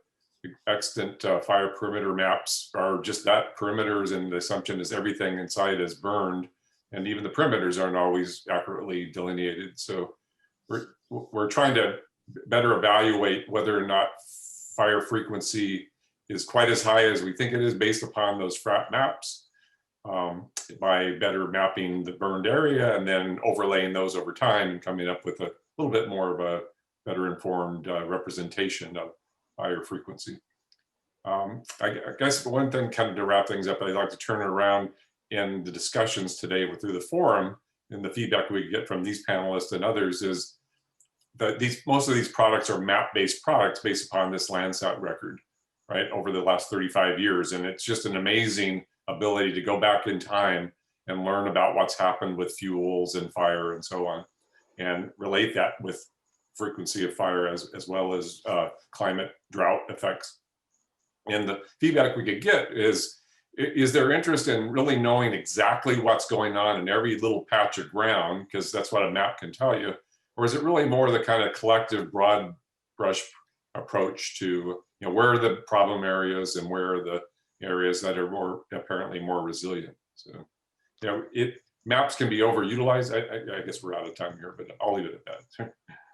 S6: extant fire perimeter maps are just that, perimeters, and the assumption is everything inside is burned, and even the perimeters aren't always accurately delineated. So we're trying to better evaluate whether or not fire frequency is quite as high as we think it is based upon those FRAP maps, by better mapping the burned area and then overlaying those over time and coming up with a little bit more of a better informed representation of fire frequency. I guess one thing kind of to wrap things up, I'd like to turn it around in the discussions today through the forum, and the feedback we get from these panelists and others is that most of these products are map-based products based upon this Landsat record, right, over the last 35 years. And it's just an amazing ability to go back in time and learn about what's happened with fuels and fire and so on, and relate that with frequency of fire as well as climate drought effects. And the feedback we could get is there interest in really knowing exactly what's going on in every little patch of ground, because that's what a map can tell you, or is it really more the kind of collective broad brush approach to, where are the problem areas and where are the areas that are apparently more resilient? So, maps can be overutilized. I guess we're out of time here, but I'll leave it at that.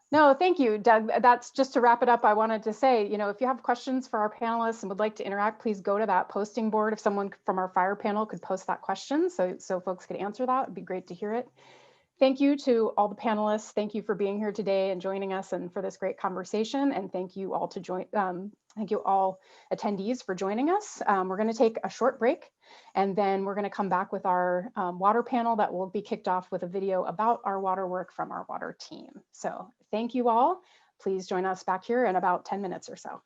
S1: No, thank you, Doug. That's just to wrap it up. I wanted to say, if you have questions for our panelists and would like to interact, please go to that posting board. If someone from our fire panel could post that question so folks could answer that, it'd be great to hear it. Thank you to all the panelists. Thank you for being here today and joining us and for this great conversation. And thank you all thank you all attendees for joining us. We're going to take a short break, and then we're going to come back with our water panel that will be kicked off with a video about our water work from our water team. So thank you all. Please join us back here in about 10 minutes or so.